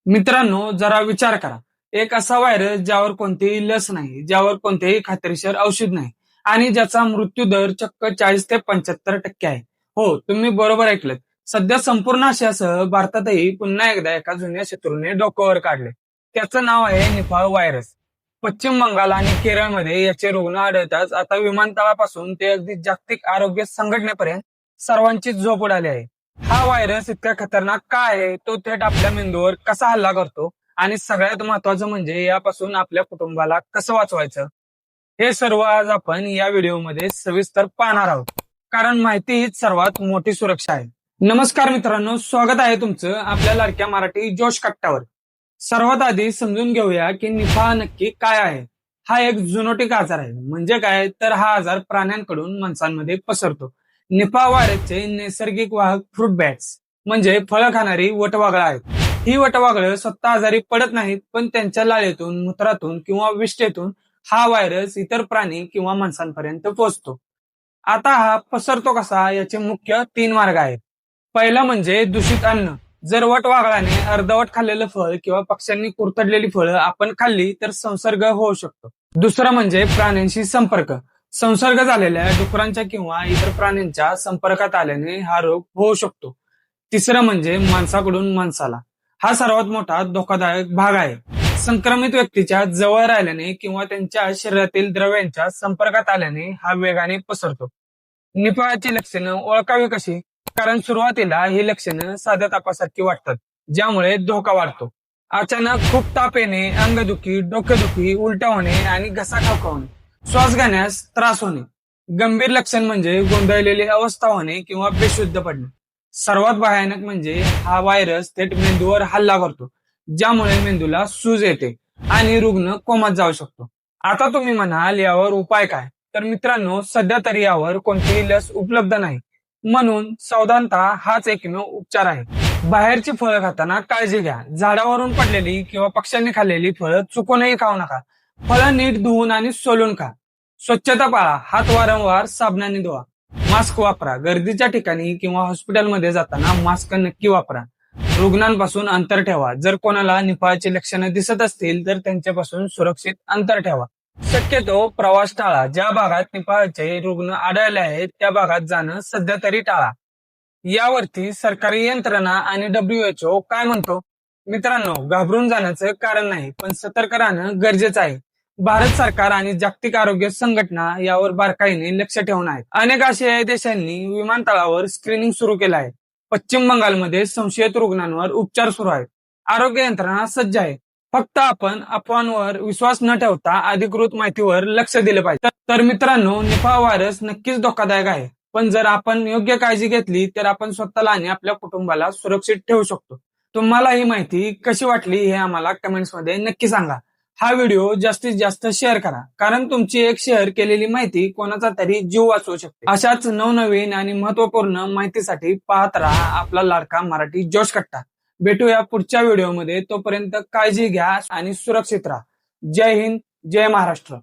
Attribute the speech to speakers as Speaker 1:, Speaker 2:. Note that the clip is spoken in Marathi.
Speaker 1: मित्रांनो, जरा विचार करा. एक असा व्हायरस ज्यावर कोणतीही लस नाही, ज्यावर कोणतेही खात्रीशीर औषध नाही आणि ज्याचा मृत्यू दर चक्क 40 ते 75% आहे. हो, तुम्ही बरोबर ऐकलंत. सध्या संपूर्ण आशियासह भारतातही पुन्हा एकदा एका जुन्या शत्रूने डोकं वर काढले. त्याचं नाव आहे निपाह व्हायरस. पश्चिम बंगाल आणि केरळमध्ये याचे रुग्ण आढळताच आता विमानतळापासून ते अगदी जागतिक आरोग्य संघटनेपर्यंत सर्वांचीच झोप उडाली आहे. हा व्हायरस इतका खतरनाक का आहे, तो थेट आपल्या मेंदूवर कसा हल्ला करतो आणि सगळ्यात महत्वाचं म्हणजे यापासून आपल्या कुटुंबाला कसं वाचवायचं, हे सर्व आज आपण या व्हिडिओमध्ये सविस्तर पाहणार आहोत. कारण माहिती हीच सर्वात मोठी सुरक्षा आहे. नमस्कार मित्रांनो, स्वागत आहे तुमचं आपल्या लाडक्या मराठी जोश कट्टावर. सर्वात आधी समजून घेऊया की निपाह नक्की काय आहे. हा एक झुनोटिक आजार आहे. म्हणजे काय तर हा आजार प्राण्यांकडून माणसांमध्ये पसरतो. निपाह व्हायरसचे नैसर्गिक वाहक फ्रूट बॅट्स म्हणजे फळं खाणारी वटवागळं आहेत. ही वटवागळं स्वतः आजारी पडत नाहीत, पण त्यांच्या लाळेतून, मूत्रातून किंवा विष्ठेतून हा व्हायरस इतर प्राणी किंवा माणसांपर्यंत पोहोचतो. आता हा पसरतो कसा, याचे मुख्य 3 मार्ग आहेत. पहिला म्हणजे दूषित अन्न. जर वटवागळाने अर्धवट खाल्लेलं फळ किंवा पक्ष्यांनी कुरतडलेली फळं आपण खाल्ली तर संसर्ग होऊ शकतो. दुसरं म्हणजे प्राण्यांशी संपर्क. संसर्ग झालेल्या डुकरांच्या किंवा इतर प्राण्यांच्या संपर्कात आल्याने हा रोग होऊ शकतो. तिसरं म्हणजे माणसाकडून माणसाला. हा सर्वात मोठा धोकादायक भाग आहे. संक्रमित व्यक्तीच्या जवळ राहिल्याने किंवा त्यांच्या शरीरातील द्रव्यांच्या संपर्कात आल्याने हा वेगाने पसरतो. निपाहची लक्षणं ओळखावी कशी? कारण सुरुवातीला ही लक्षणं साध्या तापासारखी वाटतात, ज्यामुळे धोका वाढतो. अचानक खूप ताप येणे, अंगदुखी, डोकेदुखी, उलट्या होणे आणि घसा खवखवणे, श्वास घेण्यास त्रास होणे. गंभीर लक्षण म्हणजे गोंधळलेली अवस्था होणे किंवा बेशुद्ध पडणे. सर्वात भयानक म्हणजे हा व्हायरस थेट मेंदूवर हल्ला करतो, ज्यामुळे मेंदूला सूज येते आणि रुग्ण कोमात जाऊ शकतो. आता तुम्ही म्हणाल यावर उपाय काय? तर मित्रांनो, सध्या तरी यावर कोणतीही लस उपलब्ध नाही. म्हणून सावधानता हाच एकमेव उपचार आहे. बाहेरची फळं खाताना काळजी घ्या. झाडावरून पडलेली किंवा पक्ष्यांनी खाल्लेली फळं चुकूनही खाऊ नका. फळं नीट धुवून आणि सोलून खा. स्वच्छता पाळा. हात वारंवार साबणाने धुवा. मास्क वापरा. गर्दीच्या ठिकाणी किंवा हॉस्पिटलमध्ये जाताना मास्क नक्की वापरा. रुग्णांपासून अंतर ठेवा. जर कोणाला निपाहची लक्षणं दिसत असतील तर त्यांच्यापासून सुरक्षित अंतर ठेवा. शक्यतो प्रवास टाळा. ज्या भागात निपाहचे रुग्ण आढळले आहेत त्या भागात जाणं सध्या तरी टाळा. यावरती सरकारी यंत्रणा आणि WHO काय म्हणतो? मित्रांनो, घाबरून जाण्याचं कारण नाही, पण सतर्क राहणं गरजेचं आहे. भारत सरकार आणि जागतिक आरोग्य संघटना यावर बारकाईने लक्ष ठेवून आहेत. अनेक आशियाई देशांनी विमानतळावर स्क्रीनिंग सुरू केलं आहे. पश्चिम बंगालमध्ये संशयित रुग्णांवर उपचार सुरू आहेत. आरोग्य यंत्रणा सज्ज आहे. फक्त आपण अफवांवर विश्वास न ठेवता अधिकृत माहितीवर लक्ष दिलं पाहिजे. तर मित्रांनो, निपाह व्हायरस नक्कीच धोकादायक आहे, पण जर आपण योग्य काळजी घेतली तर आपण स्वतःला आणि आपल्या कुटुंबाला सुरक्षित ठेवू शकतो. तुम्हाला ही माहिती कशी वाटली हे आम्हाला कमेंट्समध्ये नक्की सांगा. हा व्हिडिओ जास्तीत जास्त शेअर करा, कारण तुमची एक शेअर केलेली माहिती कोणाचा तरी जीव वाचवू शकते. अशाच नवनवीन आणि महत्वपूर्ण माहितीसाठी पाहत राहा आपला लाडका मराठी जोश कट्टा. भेटूया पुढच्या व्हिडिओमध्ये. तोपर्यंत काळजी घ्या आणि सुरक्षित राहा. जय हिंद, जय महाराष्ट्र.